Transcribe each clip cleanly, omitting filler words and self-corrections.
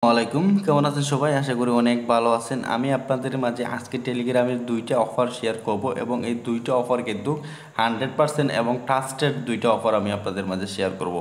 ওয়ালাইকুম, কেমন আছেন সবাই? আশা করি অনেক ভালো আছেন। আমি আপনাদের মাঝে আজকে টেলিগ্রামের দুইটা অফার শেয়ার করব এবং এই দুইটা অফার কিন্তু 100% এবং ট্রাস্টেড দুইটা অফার আমি আপনাদের মাঝে শেয়ার করব।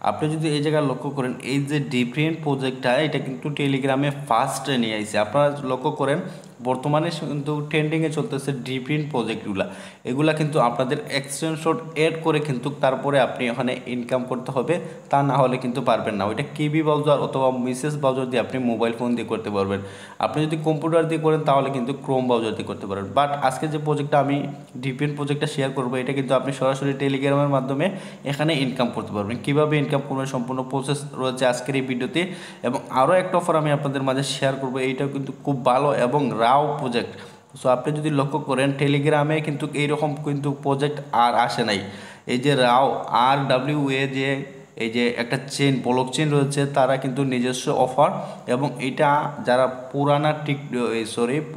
আপনি যদি এই জায়গায় লক্ষ্য করেন, এই যে ডিফারেন্ট প্রজেক্টটা এটা কিন্তু টেলিগ্রামে ফার্স্টে নিয়ে আইছে। আপনারা লক্ষ্য করেন বর্তমানে কিন্তু ট্রেন্ডিংয়ে চলতেছে ডিফারেন্ট প্রজেক্টগুলা। এগুলা কিন্তু আপনাদের এক্সটেনশন এড করে কিন্তু তারপরে আপনি ওখানে ইনকাম করতে হবে, তা না হলে কিন্তু পারবেন না। ওইটা কিবি ব্রাউজার অথবা মিসেস ব্রাউজার দিয়ে আপনি মোবাইল ফোন দিয়ে করতে পারবেন। আপনি যদি কম্পিউটার দিয়ে করেন তাহলে কিন্তু ক্রোম ব্রাউজার দিয়ে করতে পারবেন। বাট আজকে যে প্রজেক্টটা আমি ডিফারেন্ট প্রজেক্টটা শেয়ার করবো, এটা কিন্তু আপনি সরাসরি টেলিগ্রামের মাধ্যমে এখানে ইনকাম করতে পারবেন। কীভাবে ইনকাম করবেন সম্পূর্ণ প্রসেস রয়েছে আজকের এই ভিডিওতে। এবং আরও একটা অফার আমি আপনাদের মাঝে শেয়ার করবো, এইটাও কিন্তু খুব ভালো এবং রাও প্রজেক্ট। সো আপনি যদি লক্ষ্য করেন টেলিগ্রামে কিন্তু এইরকম কিন্তু প্রজেক্ট আর আসে নাই। এই যে রাও RWA যে এই যে একটা চেন ব্লক চেন রয়েছে, তারা কিন্তু নিজস্ব অফার এবং এটা যারা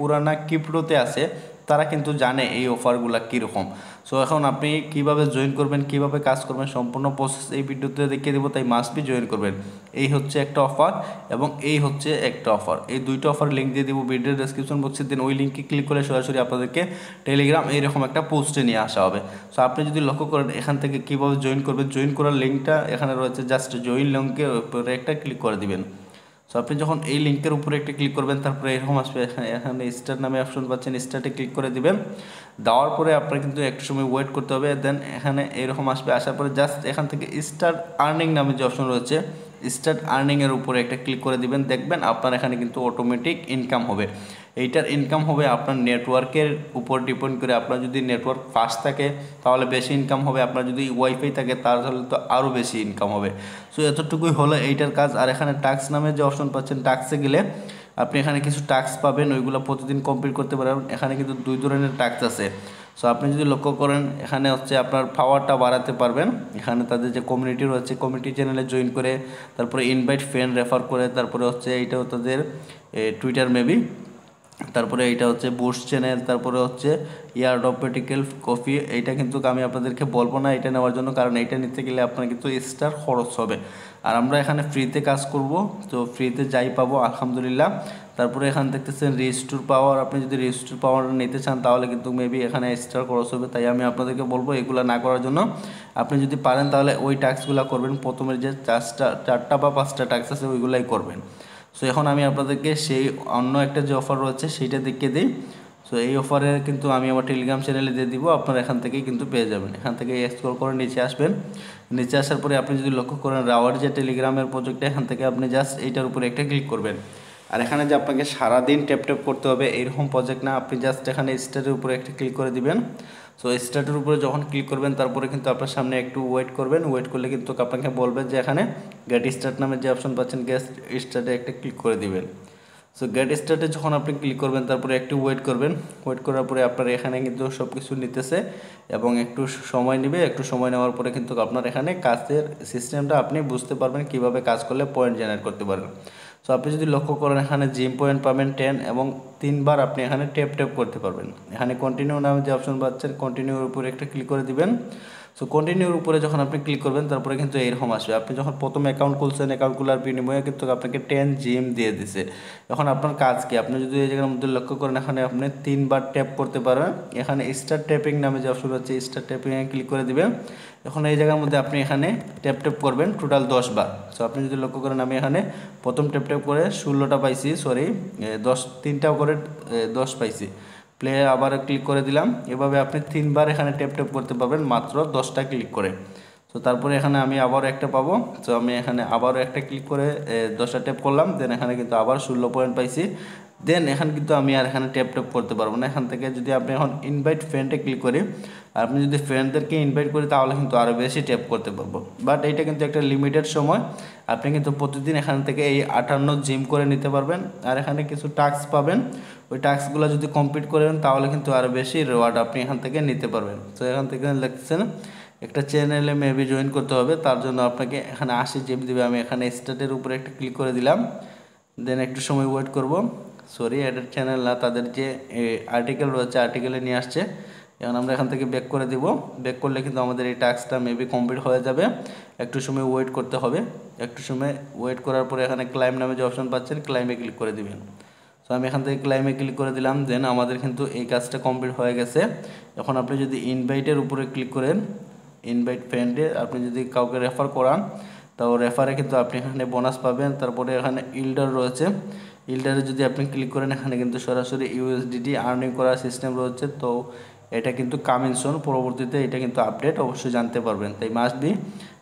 পুরানা ক্রিপ্টোতে আছে তারা কিন্তু জানে এই অফারগুলো কীরকম। সো এখন আপনি কিভাবে জয়েন করবেন, কিভাবে কাজ করবেন সম্পূর্ণ প্রসেস এই ভিডিওতে দেখিয়ে দেবো, তাই মাস্ট বি জয়েন করবেন। এই হচ্ছে একটা অফার এবং এই হচ্ছে একটা অফার, এই দুইটা অফার লিঙ্ক দিয়ে দেবো ভিডিও ডেসক্রিপশন বক্সে। দিন ওই লিঙ্কে ক্লিক করে সরাসরি আপনাদেরকে টেলিগ্রাম এইরকম একটা পোস্টে নিয়ে আসা হবে। সো আপনি যদি লক্ষ্য করেন এখান থেকে কীভাবে জয়েন করবেন, জয়েন করার লিঙ্কটা এখানে রয়েছে, জাস্ট জয়েন লিঙ্কের উপরে একটা ক্লিক করে দিবেন। সো আপনি যখন এই লিঙ্কের উপরে একটা ক্লিক করবেন তারপরে এরকম আসবে, এখানে স্টার্ট নামে অপশন পাচ্ছেন, স্টার্টে ক্লিক করে দিবেন। দেওয়ার পরে আপনার কিন্তু একটু সময় ওয়েট করতে হবে। দেন এখানে এরকম আসবে, আসার পরে জাস্ট এখান থেকে স্টার্ট আর্নিং নামে যে অপশন রয়েছে, স্টার্ট আর্নিংয়ের উপরে একটা ক্লিক করে দিবেন। দেখবেন আপনার এখানে কিন্তু অটোমেটিক ইনকাম হবে। এইটার ইনকাম হবে আপনার নেটওয়ার্কের উপর ডিপেন্ড করে। আপনার যদি নেটওয়ার্ক ফাস্ট থাকে তাহলে বেশি ইনকাম হবে, আপনার যদি ওয়াইফাই থাকে তাহলে তো আরও বেশি ইনকাম হবে। সো এতটুকুই হলো এইটার কাজ। আর এখানে টাস্ক নামে যে অপশন পাচ্ছেন, টাস্কে গেলে আপনি এখানে কিছু টাস্ক পাবেন, ওইগুলো প্রতিদিন কমপ্লিট করতে পারবেন। এখানে কিন্তু দুই ধরনের টাস্ক আছে। সো আপনি যদি লক্ষ্য করেন এখানে হচ্ছে আপনার পাওয়ারটা বাড়াতে পারবেন। এখানে তাদের যে কমিউনিটি রয়েছে, কমিউনিটি চ্যানেলে জয়েন করে, তারপরে ইনভাইট ফ্রেন্ড রেফার করে, তারপরে হচ্ছে এইটাও তাদের টুইটার মেবি, তারপরে এইটা হচ্ছে বুস্ট চ্যানেল, তারপরে হচ্ছে ইয়ারড্রপ পেটিক্যাল কফি। এইটা কিন্তু আমি আপনাদেরকে বলবো না এটা নেওয়ার জন্য, কারণ এইটা নিতে গেলে আপনার কিন্তু এক্সট্রা খরচ হবে। আর আমরা এখানে ফ্রিতে কাজ করব, তো ফ্রিতে যাই পাবো আলহামদুলিল্লাহ। তারপরে এখানে দেখতেছেন রেজিস্টোর পাওয়ার, আপনি যদি রেজিস্টোর পাওয়ার নিতে চান তাহলে কিন্তু মেবি এখানে এক্সট্রা খরচ হবে। তাই আমি আপনাদেরকে বলবো এগুলো না করার জন্য। আপনি যদি পারেন তাহলে ওই টাস্কগুলো করবেন, প্রথমের যে চারটা বা পাঁচটা টাস্ক আছে ওইগুলাই করবেন। সো এখন আমি আপনাদেরকে সেই অন্য একটা যে অফার রয়েছে সেইটা দেখিয়ে দিই। সো এই অফারে কিন্তু আমি আমার টেলিগ্রাম চ্যানেলে দিয়ে দিব, আপনারা এখান থেকেই কিন্তু পেয়ে যাবেন। এখান থেকে স্ক্রল করে নিচে আসবেন, নিচে আসার পরে আপনি যদি লক্ষ্য করেন রাওয়ার যে টেলিগ্রামের প্রজেক্টটা, এখান থেকে আপনি জাস্ট এইটার উপরে একটা ক্লিক করবেন। আর এখানে যে আপনাকে সারাদিন ট্যাপ করতে হবে এরকম প্রজেক্ট না, আপনি জাস্ট এখানে স্টার্টের উপরে একটা ক্লিক করে দিবেন। সো স্টার্টের উপরে যখন ক্লিক করবেন তারপরে কিন্তু আপনার সামনে একটু ওয়েট করবেন, ওয়েট করলে কিন্তু আপনাকে বলবে যে এখানে গেট স্টার্ট নামে যে অপশন পাচ্ছেন, গেট স্টার্টে একটা ক্লিক করে দিবেন। সো গেট স্টার্টে যখন আপনি ক্লিক করবেন তারপরে একটু ওয়েট করবেন, ওয়েট করার পরে আপনার এখানে কিন্তু সব কিছু নিতেছে এবং একটু সময় নেবে। একটু সময় নেওয়ার পরে কিন্তু আপনার এখানে কাজের সিস্টেমটা আপনি বুঝতে পারবেন কীভাবে কাজ করলে পয়েন্ট জেনারেট করতে পারবেন। সো আপনি যদি লক্ষ্য করেন এখানে জিম পয়েন্ট পাবেন 10 এবং 3বার আপনি এখানে ট্যাপ করতে পারবেন। এখানে কন্টিনিউ নামে যে অপশন পাচ্ছেন, কন্টিনিউর উপরে একটা ক্লিক করে দিবেন। সো কন্টিনিউর উপরে যখন আপনি ক্লিক করবেন তারপরে কিন্তু এরকম আসবে। আপনি যখন প্রথম অ্যাকাউন্ট খুলছেন, অ্যাকাউন্ট খোলার বিনিময়ে কিন্তু আপনাকে 10 জিএম দিয়ে দিছে। এখন আপনার কাজ কি, আপনি যদি এই জায়গার মধ্যে লক্ষ্য করেন এখানে আপনি 3বার ট্যাপ করতে পারেন। এখানে স্টার্ট ট্যাপিং নামে যে অপশন আছে, স্টার্ট ট্যাপিংয়ে ক্লিক করে দিবেন। এখন এই জায়গার মধ্যে আপনি এখানে ট্যাপ করবেন টোটাল 10 বার। সো আপনি যদি লক্ষ্য করেন আমি এখানে প্রথম ট্যাপ করে 16টা পাইছি, 3টা করে 10 পাইছি। প্লে আবার ক্লিক করে দিলাম। এভাবে আপনি 3বার এখানে ট্যাপ করতে পারবেন মাত্র 10টা ক্লিক করে। তো তারপরে এখানে আমি আবারও একটা পাবো। তো আমি এখানে আবারও একটা ক্লিক করে 10টা ট্যাপ করলাম। দেন এখানে কিন্তু আবার 16 পয়েন্ট পাইছি। দেন এখানে কিন্তু আমি আর এখানে ট্যাপ করতে পারবো না। এখান থেকে যদি আপনি এখন ইনভাইট ফ্রেন্ডে ক্লিক করি, আর আপনি যদি ফ্রেন্ডদেরকে ইনভাইট করি তাহলে কিন্তু আরও বেশি ট্যাপ করতে পারবো। বাট এইটা কিন্তু একটা লিমিটেড সময়, আপনি কিন্তু প্রতিদিন এখান থেকে এই 58 জিম করে নিতে পারবেন। আর এখানে কিছু টাস্ক পাবেন, ওই টাস্কগুলো যদি কমপ্লিট করেন তাহলে কিন্তু আরও বেশি রিওয়ার্ড আপনি এখান থেকে নিতে পারবেন। তো এখান থেকে লিখছেন একটা চ্যানেলে মেবি জয়েন করতে হবে, তার জন্য আপনাকে এখানে 80 জিম দেবে। আমি এখানে স্টার্টের উপরে একটা ক্লিক করে দিলাম। দেন একটু সময় ওয়েট করব। অ্যাডেড চ্যানেল না, তাদের যে আর্টিকেল রয়েছে আর্টিকেলে নিয়ে আসছে। এখন আমরা এখান থেকে ব্যাক করে দিব। ব্যাক করলে কিন্তু আমাদের এই টাস্কটা মেবি কমপ্লিট হয়ে যাবে। একটু সময় ওয়েট করতে হবে। একটু সময় ওয়েট করার পরে এখানে ক্লাইম নামে যে অপশন পাচ্ছেন, ক্লাইমে ক্লিক করে দিবেন। সো আমি এখান থেকে ক্লাইমে ক্লিক করে দিলাম। দেন আমাদের কিন্তু এই কাজটা কমপ্লিট হয়ে গেছে। এখন আপনি যদি ইনভাইটের উপরে ক্লিক করেন, ইনভাইট ফ্রেন্ডে আপনি যদি কাউকে রেফার করান, তো রেফারে কিন্তু আপনি এখানে বোনাস পাবেন। তারপরে এখানে ইল্ডার রয়েছে, ইল্ডারে যদি আপনি ক্লিক করেন এখানে কিন্তু সরাসরি ইউএসডিটি আর্নিং করার সিস্টেম রয়েছে। তো এটা কিন্তু কামিং সুন, পরবর্তীতে এটা কিন্তু আপডেট অবশ্যই জানতে পারবেন। তাই মাস্ট বি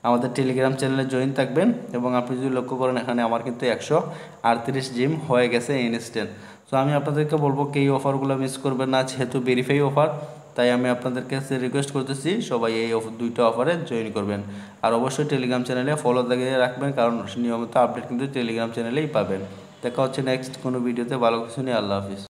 আমাদের টেলিগ্রাম চ্যানেলে জয়েন থাকবেন। এবং আপনি যদি লক্ষ্য করেন এখানে আমার কিন্তু 138 জিম হয়ে গেছে ইনস্ট্যান্ট। সো আমি আপনাদেরকে বলবো কি এই অফারগুলো মিস করবেন না, যেহেতু ভেরিফাই অফার। তাই আমি আপনাদের কাছে রিকোয়েস্ট করতেছি সবাই এই দুইটা অফারে জয়েন করবেন। আর অবশ্যই টেলিগ্রাম চ্যানেলে ফলো লাগিয়ে রাখবেন, কারণ নিয়মিত আপডেট কিন্তু টেলিগ্রাম চ্যানেলেই পাবেন। দেখা হচ্ছে নেক্সট কোনো ভিডিওতে। ভালো কিছু নিয়ে। আল্লাহ হাফিজ।